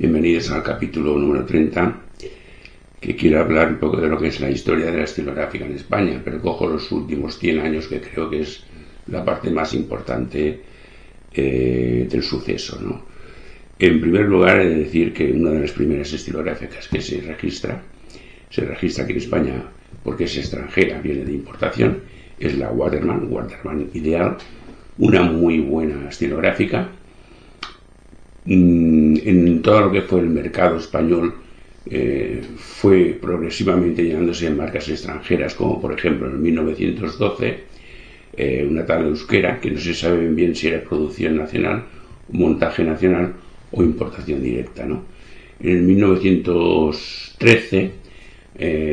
Bienvenidos al capítulo número 30, que quiero hablar un poco de lo que es la historia de la estilográfica en España, pero cojo los últimos 100 años, que creo que es la parte más importante del suceso, ¿no? En primer lugar, he de decir que una de las primeras estilográficas que se registra aquí en España, porque es extranjera, viene de importación, es la Waterman Ideal, una muy buena estilográfica. En todo lo que fue el mercado español fue progresivamente llenándose de marcas extranjeras, como por ejemplo en 1912 una tal Euskera, que no se sabe bien si era producción nacional, montaje nacional o importación directa, ¿no? En el 1913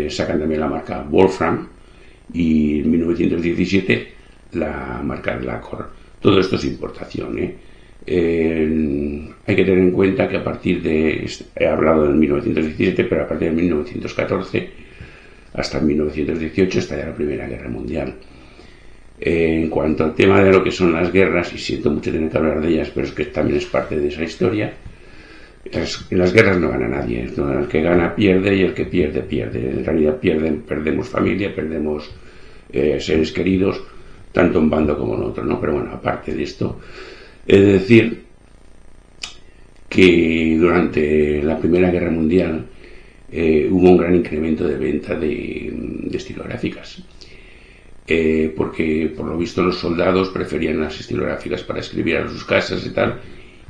sacan también la marca Wolfram, y en 1917 la marca Lacor. Todo esto es importación, hay que tener en cuenta que a partir de, he hablado del 1917, pero a partir de 1914 hasta 1918 está ya la Primera Guerra Mundial. En cuanto al tema de lo que son las guerras, y siento mucho tener que hablar de ellas, pero es que también es parte de esa historia, en las guerras no gana nadie, ¿no? El que gana pierde y el que pierde pierde. En realidad perdemos familia, perdemos seres queridos, tanto en bando como en otro, ¿no? Pero bueno, aparte de esto, he de decir que durante la Primera Guerra Mundial hubo un gran incremento de venta de estilográficas, porque por lo visto los soldados preferían las estilográficas para escribir a sus casas y tal,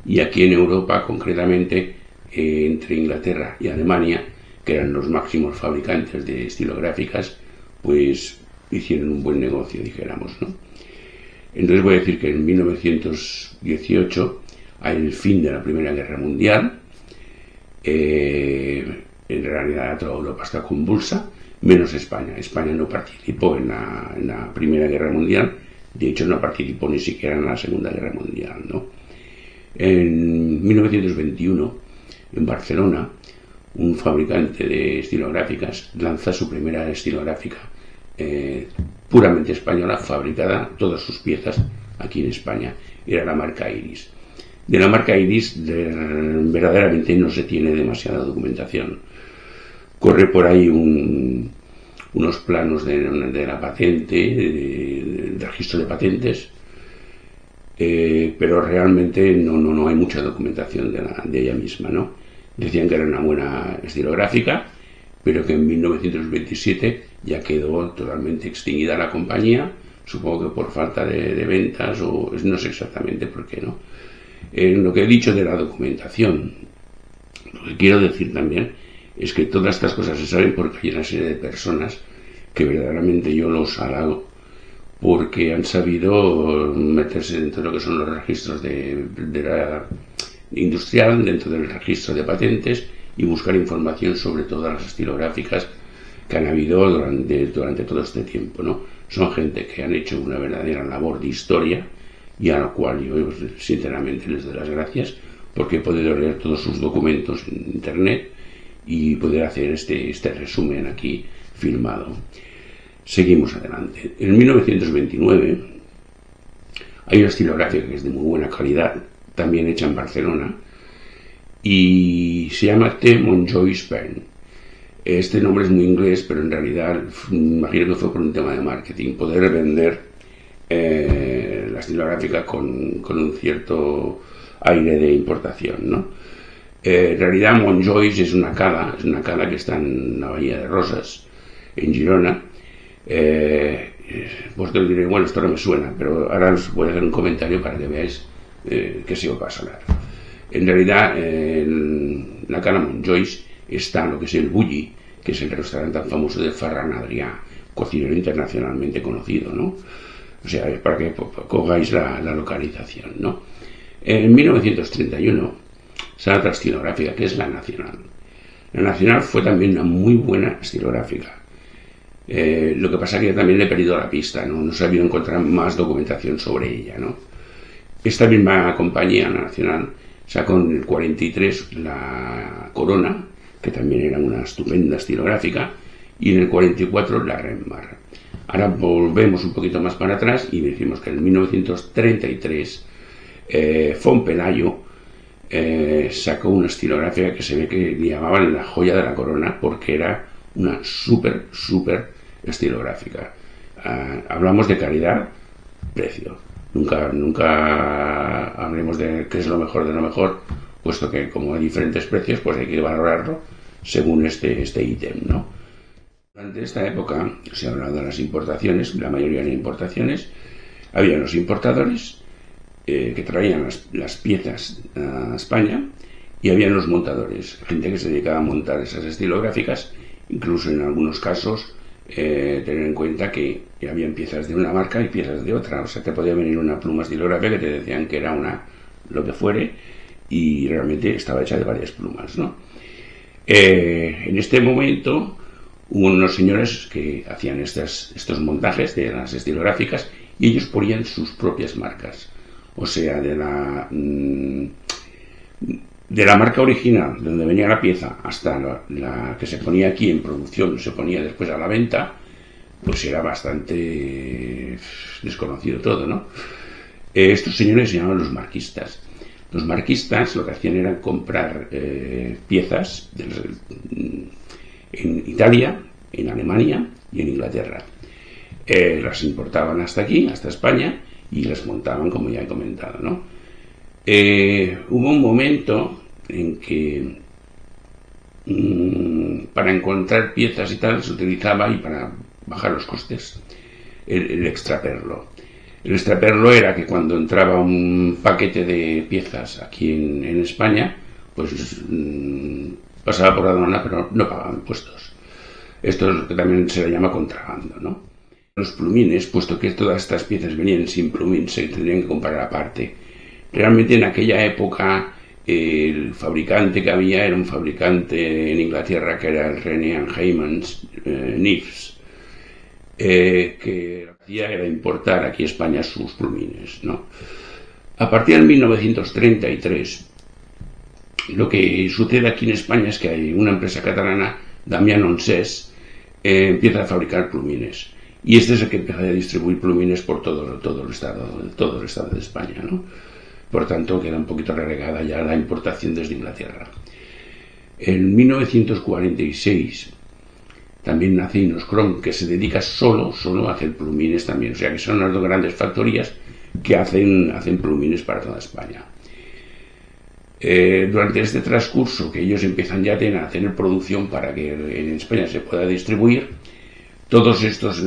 y aquí en Europa concretamente, entre Inglaterra y Alemania, que eran los máximos fabricantes de estilográficas, pues hicieron un buen negocio, dijéramos, ¿no? Entonces voy a decir que en 1918 hay el fin de la Primera Guerra Mundial. En realidad toda Europa está convulsa, menos España. España no participó en la Primera Guerra Mundial, de hecho no participó ni siquiera en la Segunda Guerra Mundial, ¿no? En 1921, en Barcelona, un fabricante de estilográficas lanza su primera estilográfica puramente española, fabricada todas sus piezas aquí en España. Era la marca Iris. De la marca Iris verdaderamente no se tiene demasiada documentación. Corre por ahí unos planos de la patente, del registro de patentes, pero realmente no hay mucha documentación de ella misma, ¿no? Decían que era una buena estilográfica, pero que en 1927 ya quedó totalmente extinguida la compañía, supongo que por falta de ventas, o no sé exactamente por qué, ¿no? En lo que he dicho de la documentación, lo que quiero decir también es que todas estas cosas se saben porque hay una serie de personas que verdaderamente yo los halago, porque han sabido meterse dentro de lo que son los registros de la industrial, dentro del registro de patentes, y buscar información sobre todas las estilográficas que han habido durante todo este tiempo, ¿no? Son gente que han hecho una verdadera labor de historia, y a la cual yo sinceramente les doy las gracias, porque he podido leer todos sus documentos en internet y poder hacer este resumen aquí filmado. Seguimos adelante. En 1929 hay una estilográfica que es de muy buena calidad, también hecha en Barcelona, y se llama T. Montjoy's Pen. Este nombre es muy inglés, pero en realidad imagino que fue por un tema de marketing, poder vender la estilográfica con un cierto aire de importación, ¿no? En realidad Montjoy's es una cala que está en la Bahía de Rosas, en Girona. Vosotros diréis, bueno, esto no me suena, pero ahora os voy a hacer un comentario para que veáis que se os va a sonar. En realidad, en la cala Montjoy's está lo que es el Bulli, que es el restaurante tan famoso de Ferran Adrià, cocinero internacionalmente conocido, ¿no? O sea, es para que cogáis la localización, ¿no? En 1931 sale otra estilográfica, que es la Nacional. La Nacional fue también una muy buena estilográfica. Lo que pasa es que también le he perdido la pista, no he sabido encontrar más documentación sobre ella, ¿no? Esta misma compañía, la Nacional, sacó en el 43 la Corona, que también era una estupenda estilográfica, y en el 44 la Renmar. Ahora volvemos un poquito más para atrás y decimos que en 1933 Fontpelayo sacó una estilográfica que se ve que le llamaban la joya de la corona porque era una súper estilográfica. Hablamos de calidad, precio. Nunca hablemos de qué es lo mejor de lo mejor, puesto que como hay diferentes precios, pues hay que valorarlo según este ítem, ¿no? Durante esta época se ha hablado de las importaciones, la mayoría de importaciones, había los importadores que traían las piezas a España y habían los montadores, gente que se dedicaba a montar esas estilográficas, incluso en algunos casos tener en cuenta que habían piezas de una marca y piezas de otra, o sea, te podía venir una pluma estilográfica que te decían que era una lo que fuere y realmente estaba hecha de varias plumas, ¿no? En este momento hubo unos señores que hacían estos montajes de las estilográficas y ellos ponían sus propias marcas, o sea, de la marca original, de donde venía la pieza, hasta la que se ponía aquí en producción, se ponía después a la venta, pues era bastante desconocido todo, ¿no? Estos señores se llamaban los marquistas. Los marquistas lo que hacían era comprar piezas en Italia, en Alemania y en Inglaterra. Las importaban hasta aquí, hasta España, y las montaban, como ya he comentado, ¿no? Hubo un momento en que para encontrar piezas y tal se utilizaba, y para bajar los costes, el extraperlo. El extraperlo era que cuando entraba un paquete de piezas aquí en España, pues pasaba por la aduana, pero no pagaban impuestos. Esto es lo que también se le llama contrabando, ¿no? Los plumines, puesto que todas estas piezas venían sin plumín, se tendrían que comprar aparte. Realmente en aquella época el fabricante que había era un fabricante en Inglaterra que era el René Heymans Nifs, que lo que hacía era importar aquí a España sus plumines, ¿no? A partir de 1933, lo que sucede aquí en España es que hay una empresa catalana, Damián Onsés, empieza a fabricar plumines. Y este es el que empieza a distribuir plumines por todo el estado de España, ¿no? Por tanto, queda un poquito relegada ya la importación desde Inglaterra. En 1946 también nace Inoskron, que se dedica solo a hacer plumines también. O sea que son las dos grandes factorías que hacen plumines para toda España. Durante este transcurso que ellos empiezan ya a tener producción para que en España se pueda distribuir, todos estos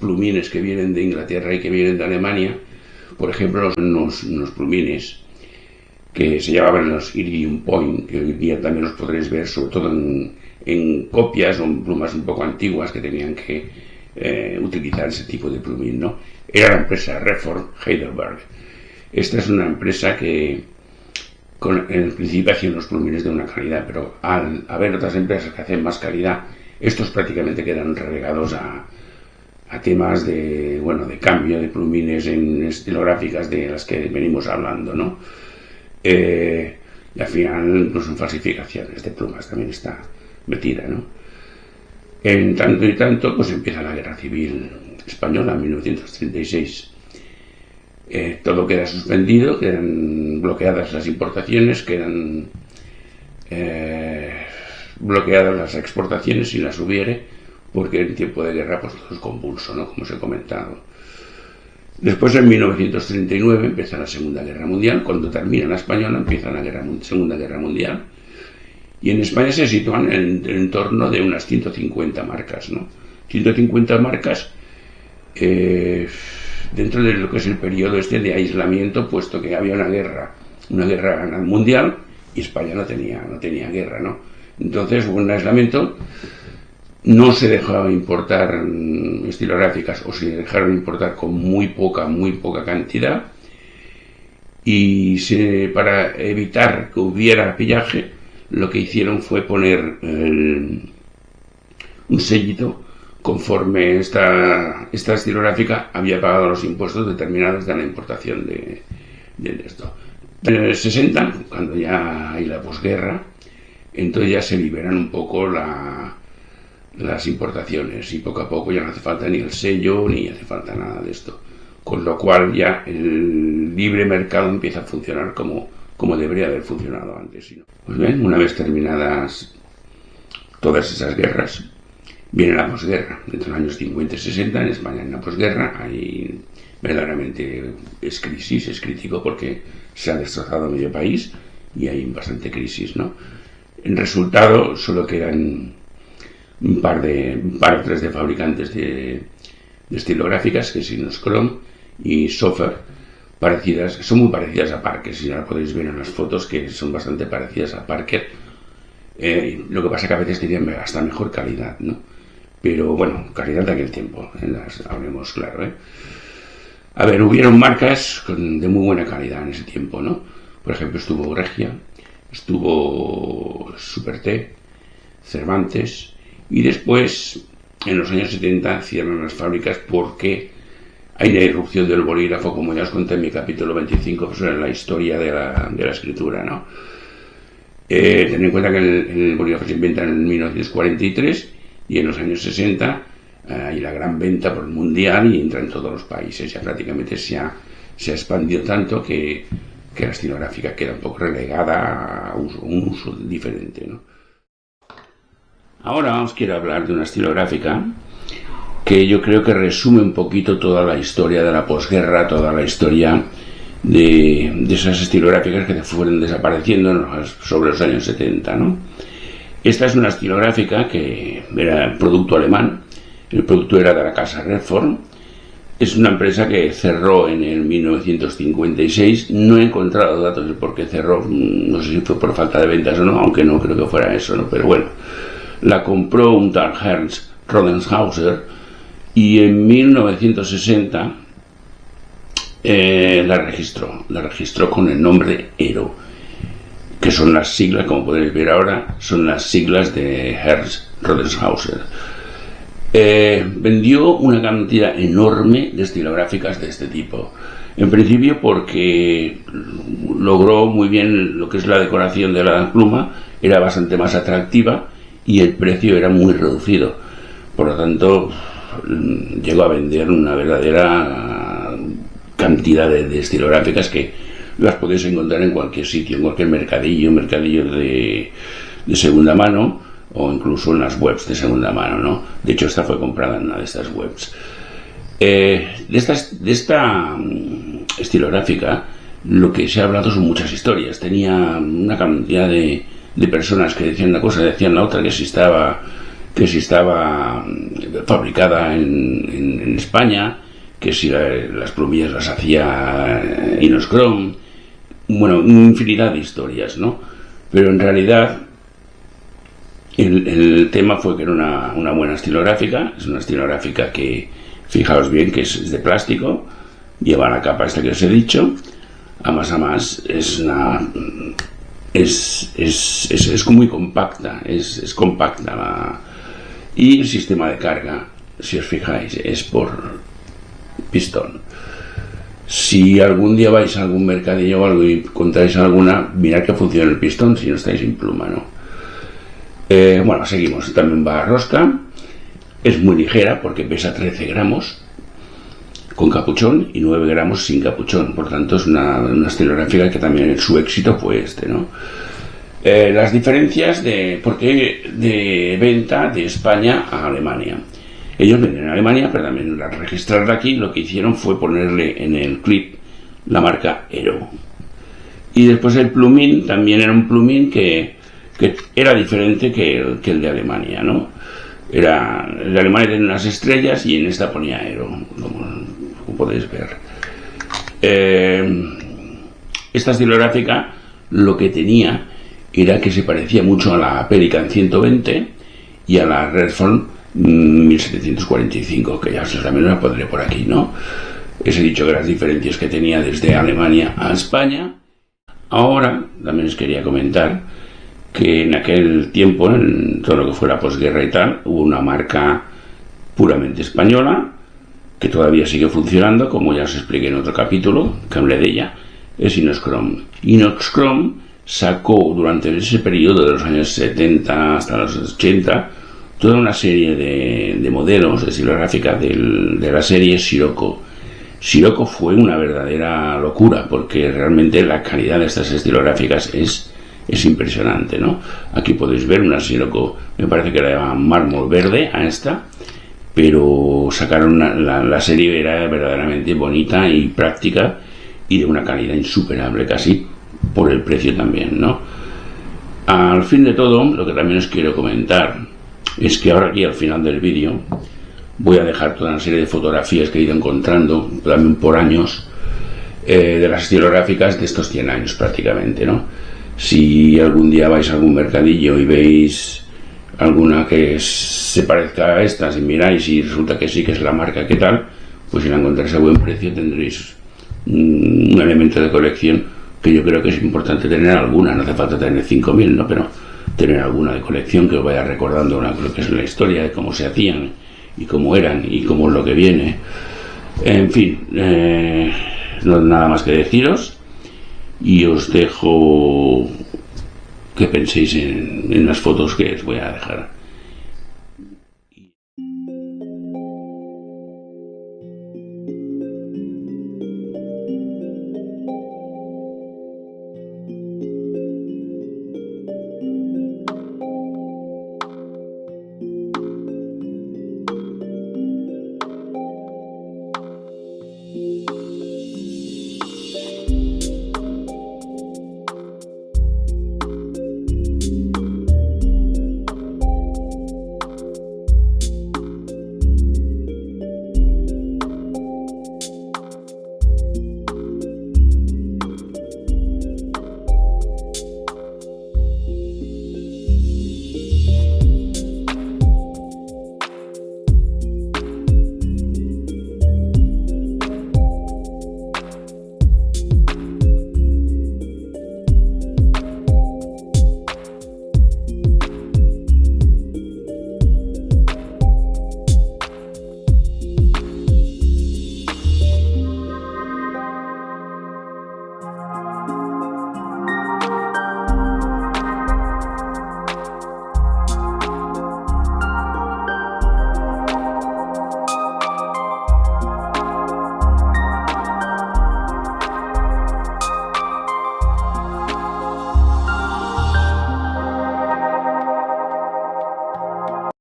plumines que vienen de Inglaterra y que vienen de Alemania, por ejemplo, unos plumines que se llamaban los Iridium Point, que hoy día también los podréis ver, sobre todo en copias o en plumas un poco antiguas que tenían que utilizar ese tipo de plumín, ¿no? Era la empresa Reform Heidelberg. Esta es una empresa que en principio hacían los plumines de una calidad, pero al haber otras empresas que hacen más calidad, estos prácticamente quedan relegados a temas de cambio de plumines en estilográficas de las que venimos hablando, ¿no? Y al final incluso en falsificaciones de plumas también está metida, ¿no? En tanto y tanto, pues empieza la Guerra Civil Española en 1936. Todo queda suspendido, quedan bloqueadas las importaciones, quedan bloqueadas las exportaciones si las hubiere, porque en tiempo de guerra pues todo es convulso, ¿no? Como os he comentado. Después, en 1939, empieza la Segunda Guerra Mundial. Cuando termina la española, empieza la Segunda Guerra Mundial. Y en España se sitúan en torno de unas 150 marcas, ¿no? 150 marcas dentro de lo que es el periodo de aislamiento, puesto que había una guerra mundial y España no tenía guerra, ¿no? Entonces hubo un aislamiento, no se dejaba importar estilográficas, o se dejaron importar con muy poca cantidad, y para evitar que hubiera pillaje, lo que hicieron fue poner un sellito conforme esta estilográfica había pagado los impuestos determinados de la importación de esto. En el 60, cuando ya hay la posguerra, entonces ya se liberan un poco las importaciones y poco a poco ya no hace falta ni el sello ni hace falta nada de esto, con lo cual ya el libre mercado empieza a funcionar como debería haber funcionado antes. Pues bien, una vez terminadas todas esas guerras, viene la posguerra. Entre los años 50 y 60 en España, en la posguerra, hay verdaderamente es crisis, es crítico porque se ha destrozado medio país y hay bastante crisis, ¿no? En resultado solo quedan un par o tres de fabricantes de estilográficas, que es Inoxcrom y Sofer, son muy parecidas a Parker, si ahora podéis ver en las fotos que son bastante parecidas a Parker. Lo que pasa que a veces tenían hasta mejor calidad, ¿no? Pero bueno, calidad de aquel tiempo, hablemos claro, ¿eh? A ver, hubieron marcas de muy buena calidad en ese tiempo, ¿no? Por ejemplo, estuvo Regia, estuvo Super-T, Cervantes, y después, en los años 70, cierran las fábricas porque hay una irrupción del bolígrafo, como ya os conté en mi capítulo 25, sobre la historia de la escritura, ¿no? Ten en cuenta que el bolígrafo se inventa en 1943 y en los años 60 hay la gran venta por el mundial y entra en todos los países. Ya prácticamente se ha expandido tanto que la estilográfica queda un poco relegada a un uso diferente, ¿no? Ahora os quiero hablar de una estilográfica que yo creo que resume un poquito toda la historia de la posguerra, toda la historia de esas estilográficas que fueron desapareciendo sobre los años 70, ¿no? Esta es una estilográfica que era producto alemán, el producto era de la casa Redform. Es una empresa que cerró en el 1956, no he encontrado datos de por qué cerró, no sé si fue por falta de ventas o no, aunque no creo que fuera eso, ¿no? Pero bueno, la compró un tal Ernst Rodenhauser y en 1960 la registró con el nombre Ero, que son las siglas, como podéis ver ahora, son las siglas de Ernst Rodenhauser. Vendió una cantidad enorme de estilográficas de este tipo. En principio porque logró muy bien lo que es la decoración de la pluma, era bastante más atractiva y el precio era muy reducido. Por lo tanto, llegó a vender una verdadera cantidad de estilográficas que las podéis encontrar en cualquier sitio, en cualquier mercadillo de segunda mano, o incluso en las webs de segunda mano, ¿no? De hecho, esta fue comprada en una de estas webs. De esta estilográfica, lo que se ha hablado son muchas historias. Tenía una cantidad de personas que decían una cosa, decían la otra, que si estaba fabricada en España, que si las plumillas las hacía Inoxcrom, bueno, infinidad de historias, ¿no? Pero en realidad el tema fue que era una buena estilográfica. Es una estilográfica que, fijaos bien, que es de plástico, lleva la capa esta que os he dicho, a más es muy compacta, es compacta, y el sistema de carga, si os fijáis, es por pistón. Si algún día vais a algún mercadillo o algo y encontráis alguna, mirad que funciona el pistón, si no estáis sin pluma, ¿no? Bueno, seguimos. También va a rosca, es muy ligera porque pesa 13 gramos con capuchón y 9 gramos sin capuchón, por tanto es una estilográfica que también su éxito fue este, ¿no? Las diferencias de venta de España a Alemania. Ellos venden en Alemania, pero también al registrarla aquí lo que hicieron fue ponerle en el clip la marca Ero. Y después el plumín también era un plumín que era diferente que el de Alemania, ¿no? El de Alemania tenía unas estrellas y en esta ponía Ero, como podéis ver. Esta estilográfica lo que tenía era que se parecía mucho a la Pelican 120 y a la Redform 1745, que ya también la pondré por aquí, ¿no? Os he dicho que las diferencias que tenía desde Alemania a España. Ahora también os quería comentar que en aquel tiempo, en todo lo que fue la posguerra y tal, hubo una marca puramente española que todavía sigue funcionando, como ya os expliqué en otro capítulo, que hablé de ella, es Inoxcrom. Inoxcrom sacó durante ese periodo de los años 70 hasta los 80 toda una serie de modelos de estilográfica de la serie Sirocco. Sirocco fue una verdadera locura, porque realmente la calidad de estas estilográficas es impresionante, ¿no? Aquí podéis ver una Sirocco, me parece que la llamaban mármol verde a esta, pero sacaron la serie era verdaderamente bonita y práctica y de una calidad insuperable casi, por el precio también, ¿no? Al fin de todo, lo que también os quiero comentar es que ahora aquí al final del vídeo voy a dejar toda una serie de fotografías que he ido encontrando también por años, de las estilográficas de estos 100 años prácticamente, ¿no? Si algún día vais a algún mercadillo y veis alguna que se parezca a estas y miráis y resulta que sí que es la marca que tal, pues si la encontráis a buen precio tendréis un elemento de colección que yo creo que es importante tener alguna. No hace falta tener 5.000, ¿no? Pero tener alguna de colección que os vaya recordando lo que es la historia de cómo se hacían y cómo eran y cómo es lo que viene. En fin, no nada más que deciros, y os dejo que penséis en las fotos que os voy a dejar.